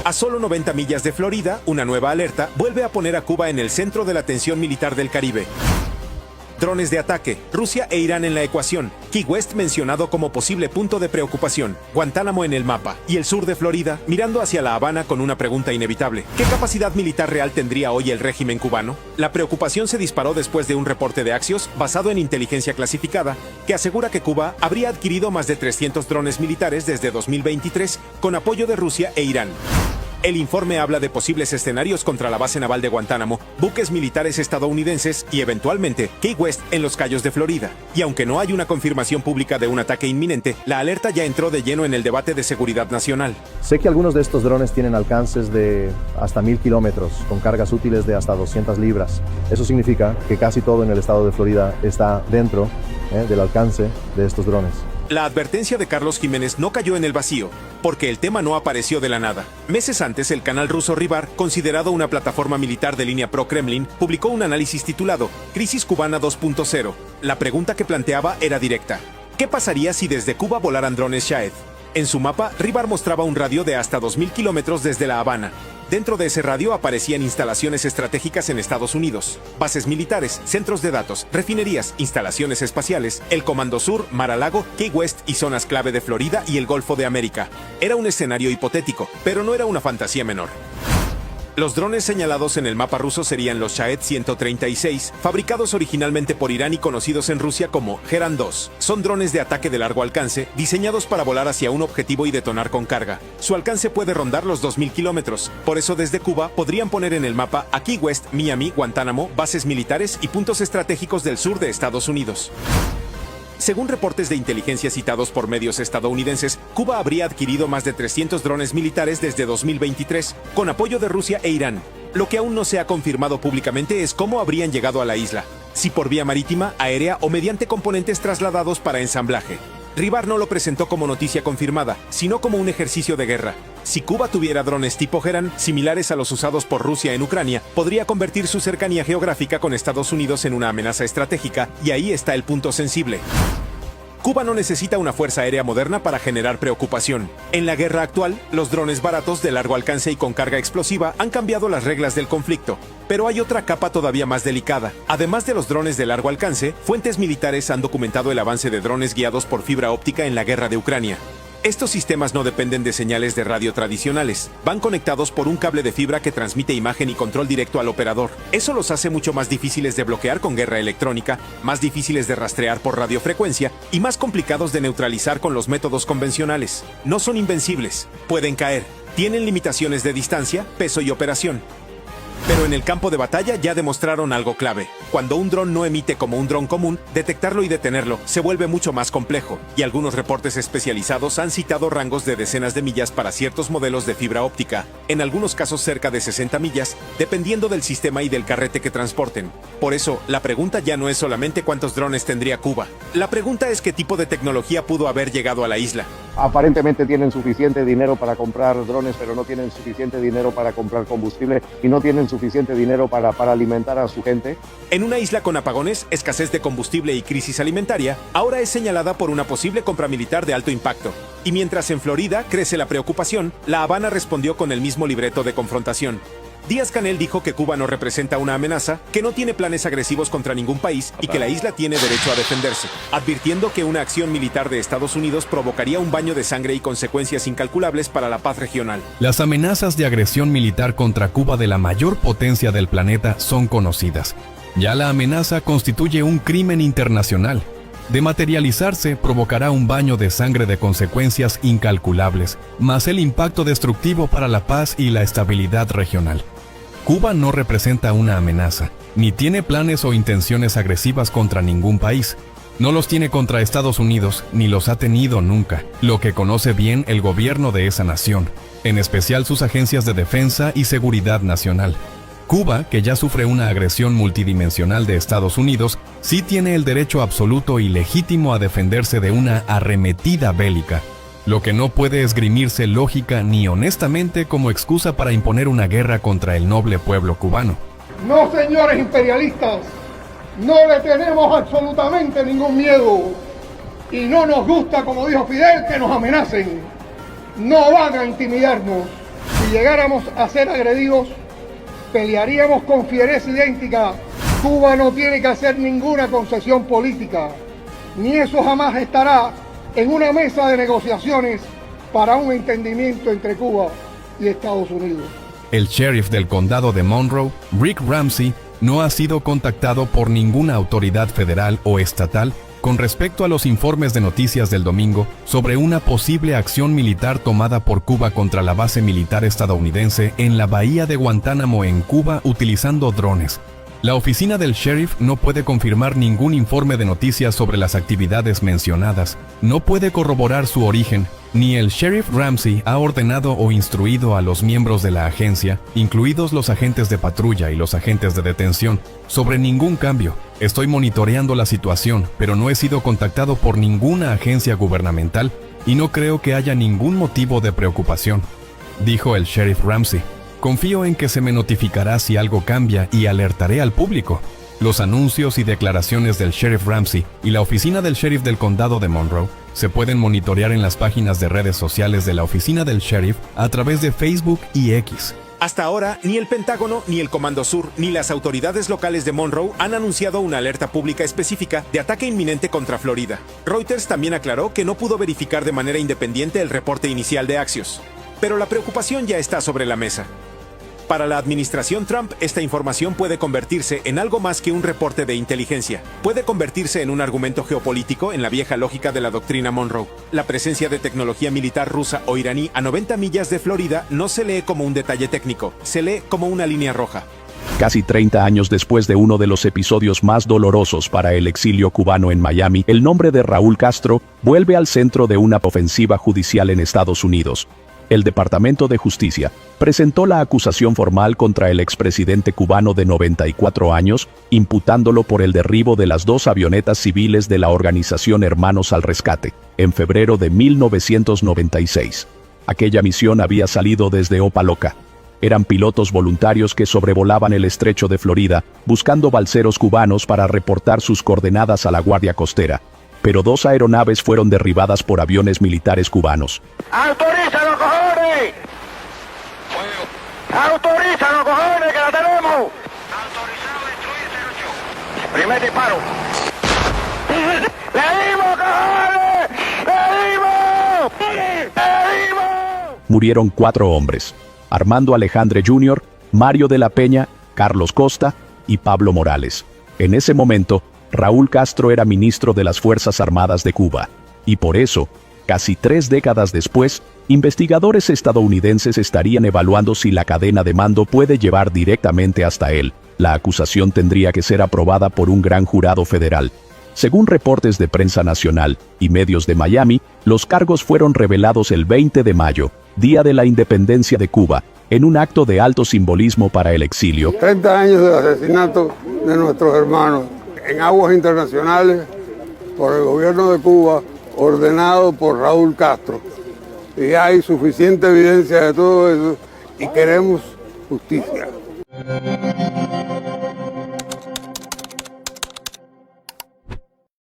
A solo 90 millas de Florida, una nueva alerta vuelve a poner a Cuba en el centro de la tensión militar del Caribe. Drones de ataque, Rusia e Irán en la ecuación, Key West mencionado como posible punto de preocupación, Guantánamo en el mapa, y el sur de Florida mirando hacia La Habana con una pregunta inevitable. ¿Qué capacidad militar real tendría hoy el régimen cubano? La preocupación se disparó después de un reporte de Axios basado en inteligencia clasificada que asegura que Cuba habría adquirido más de 300 drones militares desde 2023 con apoyo de Rusia e Irán. El informe habla de posibles escenarios contra la base naval de Guantánamo, buques militares estadounidenses y, eventualmente, Key West en los Cayos de Florida. Y aunque no hay una confirmación pública de un ataque inminente, la alerta ya entró de lleno en el debate de seguridad nacional. Sé que algunos de estos drones tienen alcances de hasta 1000 kilómetros, con cargas útiles de hasta 200 libras. Eso significa que casi todo en el estado de Florida está dentro del alcance de estos drones. La advertencia de Carlos Jiménez no cayó en el vacío, porque el tema no apareció de la nada. Meses antes, el canal ruso Ribar, considerado una plataforma militar de línea pro-Kremlin, publicó un análisis titulado Crisis Cubana 2.0. La pregunta que planteaba era directa. ¿Qué pasaría si desde Cuba volaran drones Shahed? En su mapa, Ribar mostraba un radio de hasta 2000 kilómetros desde La Habana. Dentro de ese radio aparecían instalaciones estratégicas en Estados Unidos, bases militares, centros de datos, refinerías, instalaciones espaciales, el Comando Sur, Mar-a-Lago, Key West y zonas clave de Florida y el Golfo de América. Era un escenario hipotético, pero no era una fantasía menor. Los drones señalados en el mapa ruso serían los Shahed 136, fabricados originalmente por Irán y conocidos en Rusia como Geran 2. Son drones de ataque de largo alcance, diseñados para volar hacia un objetivo y detonar con carga. Su alcance puede rondar los 2000 kilómetros, por eso desde Cuba podrían poner en el mapa a Key West, Miami, Guantánamo, bases militares y puntos estratégicos del sur de Estados Unidos. Según reportes de inteligencia citados por medios estadounidenses, Cuba habría adquirido más de 300 drones militares desde 2023, con apoyo de Rusia e Irán. Lo que aún no se ha confirmado públicamente es cómo habrían llegado a la isla, si por vía marítima, aérea o mediante componentes trasladados para ensamblaje. Ribar no lo presentó como noticia confirmada, sino como un ejercicio de guerra. Si Cuba tuviera drones tipo Geran, similares a los usados por Rusia en Ucrania, podría convertir su cercanía geográfica con Estados Unidos en una amenaza estratégica, y ahí está el punto sensible. Cuba no necesita una fuerza aérea moderna para generar preocupación. En la guerra actual, los drones baratos de largo alcance y con carga explosiva han cambiado las reglas del conflicto. Pero hay otra capa todavía más delicada. Además de los drones de largo alcance, fuentes militares han documentado el avance de drones guiados por fibra óptica en la guerra de Ucrania. Estos sistemas no dependen de señales de radio tradicionales. Van conectados por un cable de fibra que transmite imagen y control directo al operador. Eso los hace mucho más difíciles de bloquear con guerra electrónica, más difíciles de rastrear por radiofrecuencia y más complicados de neutralizar con los métodos convencionales. No son invencibles, pueden caer, tienen limitaciones de distancia, peso y operación. Pero en el campo de batalla ya demostraron algo clave. Cuando un dron no emite como un dron común, detectarlo y detenerlo se vuelve mucho más complejo, y algunos reportes especializados han citado rangos de decenas de millas para ciertos modelos de fibra óptica, en algunos casos cerca de 60 millas, dependiendo del sistema y del carrete que transporten. Por eso, la pregunta ya no es solamente cuántos drones tendría Cuba. La pregunta es qué tipo de tecnología pudo haber llegado a la isla. Aparentemente tienen suficiente dinero para comprar drones, pero no tienen suficiente dinero para comprar combustible y no tienen suficiente dinero para alimentar a su gente. En una isla con apagones, escasez de combustible y crisis alimentaria, ahora es señalada por una posible compra militar de alto impacto. Y mientras en Florida crece la preocupación, La Habana respondió con el mismo libreto de confrontación. Díaz-Canel dijo que Cuba no representa una amenaza, que no tiene planes agresivos contra ningún país y que la isla tiene derecho a defenderse, advirtiendo que una acción militar de Estados Unidos provocaría un baño de sangre y consecuencias incalculables para la paz regional. Las amenazas de agresión militar contra Cuba de la mayor potencia del planeta son conocidas. Ya la amenaza constituye un crimen internacional. De materializarse, provocará un baño de sangre de consecuencias incalculables, más el impacto destructivo para la paz y la estabilidad regional. Cuba no representa una amenaza, ni tiene planes o intenciones agresivas contra ningún país. No los tiene contra Estados Unidos, ni los ha tenido nunca, lo que conoce bien el gobierno de esa nación, en especial sus agencias de defensa y seguridad nacional. Cuba, que ya sufre una agresión multidimensional de Estados Unidos, sí tiene el derecho absoluto y legítimo a defenderse de una arremetida bélica, lo que no puede esgrimirse lógica ni honestamente como excusa para imponer una guerra contra el noble pueblo cubano. No, señores imperialistas, no le tenemos absolutamente ningún miedo y no nos gusta, como dijo Fidel, que nos amenacen. No van a intimidarnos. Si llegáramos a ser agredidos, pelearíamos con fiereza idéntica. Cuba no tiene que hacer ninguna concesión política, ni eso jamás estará en una mesa de negociaciones para un entendimiento entre Cuba y Estados Unidos. El sheriff del condado de Monroe, Rick Ramsey, no ha sido contactado por ninguna autoridad federal o estatal con respecto a los informes de noticias del domingo sobre una posible acción militar tomada por Cuba contra la base militar estadounidense en la bahía de Guantánamo en Cuba utilizando drones. La oficina del sheriff no puede confirmar ningún informe de noticias sobre las actividades mencionadas, no puede corroborar su origen, ni el sheriff Ramsey ha ordenado o instruido a los miembros de la agencia, incluidos los agentes de patrulla y los agentes de detención, sobre ningún cambio. Estoy monitoreando la situación, pero no he sido contactado por ninguna agencia gubernamental y no creo que haya ningún motivo de preocupación, dijo el sheriff Ramsey. Confío en que se me notificará si algo cambia y alertaré al público. Los anuncios y declaraciones del sheriff Ramsey y la oficina del sheriff del condado de Monroe se pueden monitorear en las páginas de redes sociales de la oficina del sheriff a través de Facebook y X. Hasta ahora, ni el Pentágono, ni el Comando Sur, ni las autoridades locales de Monroe han anunciado una alerta pública específica de ataque inminente contra Florida. Reuters también aclaró que no pudo verificar de manera independiente el reporte inicial de Axios. Pero la preocupación ya está sobre la mesa. Para la administración Trump, esta información puede convertirse en algo más que un reporte de inteligencia. Puede convertirse en un argumento geopolítico en la vieja lógica de la doctrina Monroe. La presencia de tecnología militar rusa o iraní a 90 millas de Florida no se lee como un detalle técnico, se lee como una línea roja. Casi 30 años después de uno de los episodios más dolorosos para el exilio cubano en Miami, el nombre de Raúl Castro vuelve al centro de una ofensiva judicial en Estados Unidos. El Departamento de Justicia presentó la acusación formal contra el expresidente cubano de 94 años, imputándolo por el derribo de las 2 avionetas civiles de la organización Hermanos al Rescate, en febrero de 1996. Aquella misión había salido desde Opa-locka. Eran pilotos voluntarios que sobrevolaban el estrecho de Florida, buscando balseros cubanos para reportar sus coordenadas a la Guardia Costera. Pero 2 aeronaves fueron derribadas por aviones militares cubanos. ¡Autorízalo, cojones! ¡Autorízalo, cojones, que la tenemos! Autorizado a destruir 08. Primer disparo. ¡Le dimos, cojones! ¡Le dimos! ¡Le dimos! Murieron 4 hombres: Armando Alejandre Jr., Mario de la Peña, Carlos Costa y Pablo Morales. En ese momento, Raúl Castro era ministro de las Fuerzas Armadas de Cuba, y por eso, casi 3 décadas después, investigadores estadounidenses estarían evaluando si la cadena de mando puede llevar directamente hasta él. La acusación tendría que ser aprobada por un gran jurado federal. Según reportes de prensa nacional y medios de Miami, los cargos fueron revelados el 20 de mayo, día de la independencia de Cuba, en un acto de alto simbolismo para el exilio. 30 años del asesinato de nuestros hermanos en aguas internacionales por el gobierno de Cuba, ordenado por Raúl Castro. Y hay suficiente evidencia de todo eso y queremos justicia.